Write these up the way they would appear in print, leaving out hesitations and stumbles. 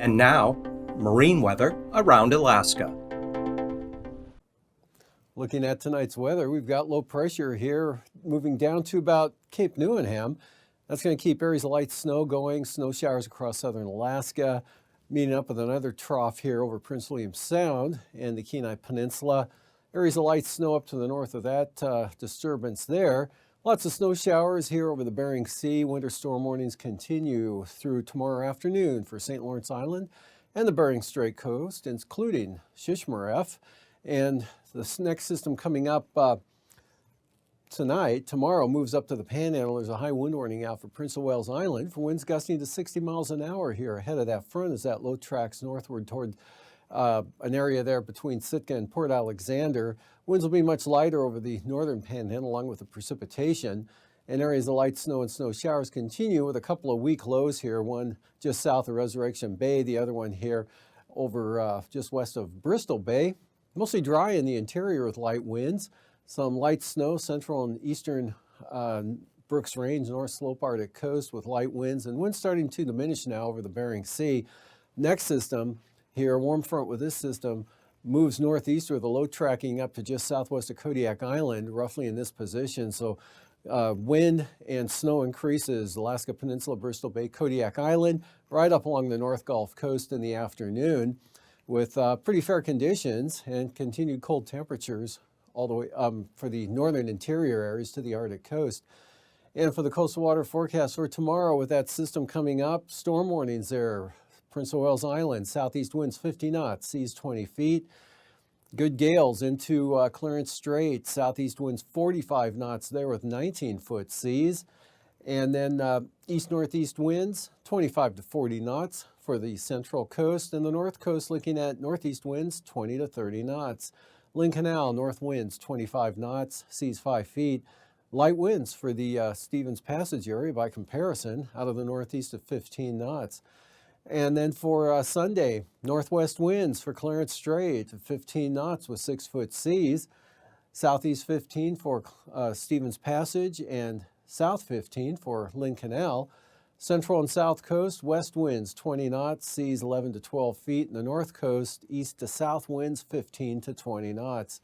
And now, marine weather around Alaska. Looking at tonight's weather, we've got low pressure here moving down to about Cape Newinham. That's going to keep areas of light snow going, snow showers across southern Alaska, meeting up with another trough here over Prince William Sound and the Kenai Peninsula. Areas of light snow up to the north of that disturbance there. Lots of snow showers here over the Bering Sea. Winter storm warnings continue through tomorrow afternoon for St. Lawrence Island and the Bering Strait coast, including Shishmaref. And this next system coming up tomorrow moves up to the Panhandle. There's a high wind warning out for Prince of Wales Island for winds gusting to 60 miles an hour here ahead of that front as that low tracks northward toward an area there between Sitka and Port Alexander. Winds will be much lighter over the northern Panhandle along with the precipitation. And areas of light snow and snow showers continue with a couple of weak lows here, one just south of Resurrection Bay, the other one here over just west of Bristol Bay. Mostly dry in the interior with light winds. Some light snow central and eastern Brooks Range, North Slope Arctic coast with light winds, and winds starting to diminish now over the Bering Sea. Next system here, warm front with this system moves northeast with a low tracking up to just southwest of Kodiak Island, roughly in this position. So wind and snow increases Alaska Peninsula, Bristol Bay, Kodiak Island, right up along the North Gulf Coast in the afternoon, with pretty fair conditions and continued cold temperatures all the way for the northern interior areas to the Arctic coast. And for the coastal water forecast for tomorrow, with that system coming up, storm warnings there. Prince of Wales Island, southeast winds 50 knots, seas 20 feet. Good gales into Clarence Strait, southeast winds 45 knots there with 19-foot seas. And then east-northeast winds 25 to 40 knots for the central coast, and the north coast looking at northeast winds 20 to 30 knots. Lynn Canal, north winds 25 knots, seas 5 feet. Light winds for the Stevens Passage area by comparison out of the northeast of 15 knots. And then for Sunday, northwest winds for Clarence Strait 15 knots with 6-foot seas. Southeast 15 for Stevens Passage and south 15 for Lynn Canal. Central and south coast, west winds 20 knots, seas 11 to 12 feet. And the north coast, east to south winds 15 to 20 knots.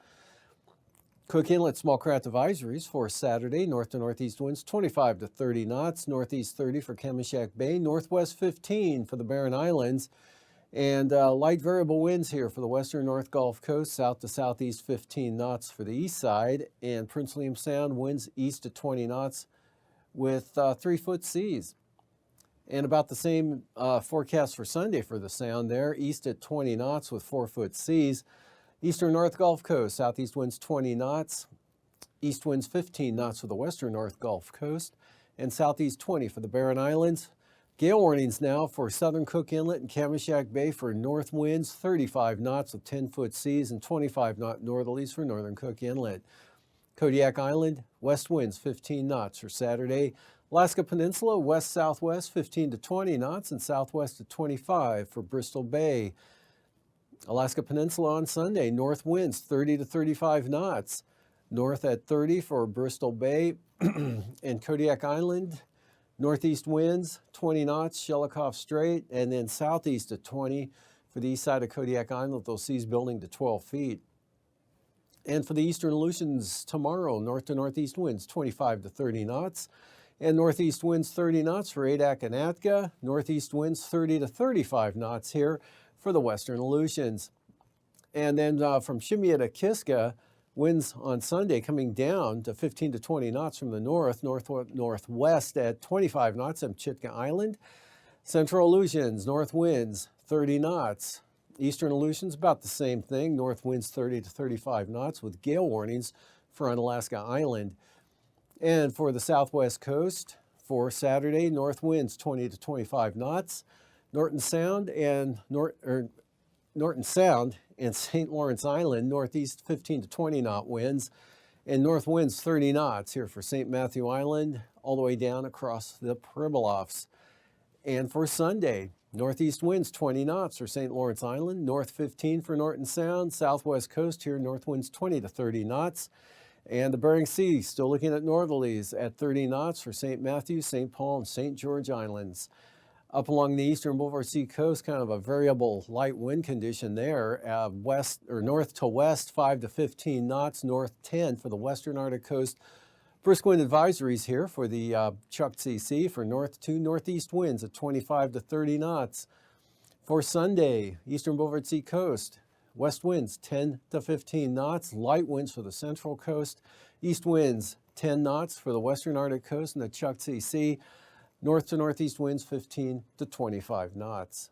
Cook Inlet small craft advisories for Saturday, north to northeast winds 25 to 30 knots, northeast 30 for Kamishak Bay, northwest 15 for the Barren Islands, and light variable winds here for the western North Gulf Coast, south to southeast 15 knots for the east side, and Prince William Sound winds east to 20 knots with 3-foot seas. And about the same forecast for Sunday for the Sound there, east at 20 knots with 4-foot seas. Eastern North Gulf Coast, southeast winds 20 knots, east winds 15 knots for the western North Gulf Coast, and southeast 20 for the Barren Islands. Gale warnings now for southern Cook Inlet and Kamishak Bay for north winds 35 knots with 10-foot seas and 25-knot northerlies for northern Cook Inlet. Kodiak Island, west winds 15 knots for Saturday. Alaska Peninsula, west-southwest 15 to 20 knots and southwest to 25 for Bristol Bay. Alaska Peninsula on Sunday, north winds 30 to 35 knots. North at 30 for Bristol Bay and Kodiak Island. Northeast winds 20 knots, Shelikof Strait, and then southeast at 20 for the east side of Kodiak Island with those seas building to 12 feet. And for the eastern Aleutians tomorrow, north to northeast winds 25 to 30 knots. And northeast winds 30 knots for Adak and Atka. Northeast winds 30 to 35 knots here for the western Aleutians. And then from Shemya to Kiska, winds on Sunday coming down to 15 to 20 knots from the northwest at 25 knots on Chitka Island. Central Aleutians, north winds 30 knots. Eastern Aleutians about the same thing, north winds 30 to 35 knots with gale warnings for Unalaska Island. And for the southwest coast, for Saturday, north winds 20 to 25 knots. Norton Sound and St. Lawrence Island, northeast 15 to 20 knot winds, and north winds 30 knots here for St. Matthew Island, all the way down across the Pribilofs. And for Sunday, northeast winds 20 knots for St. Lawrence Island, north 15 for Norton Sound, southwest coast here, north winds 20 to 30 knots. And the Bering Sea, still looking at northerlies at 30 knots for St. Matthew, St. Paul, and St. George Islands. Up along the eastern Boulevard Sea coast, kind of a variable light wind condition there. West or north to west, 5 to 15 knots, north 10 for the western Arctic coast. Brisk wind advisories here for the Chukchi Sea for north to northeast winds at 25 to 30 knots. For Sunday, eastern Boulevard Sea coast, west winds 10 to 15 knots, light winds for the central coast, east winds 10 knots for the western Arctic coast and the Chukchi Sea. North to northeast winds 15 to 25 knots.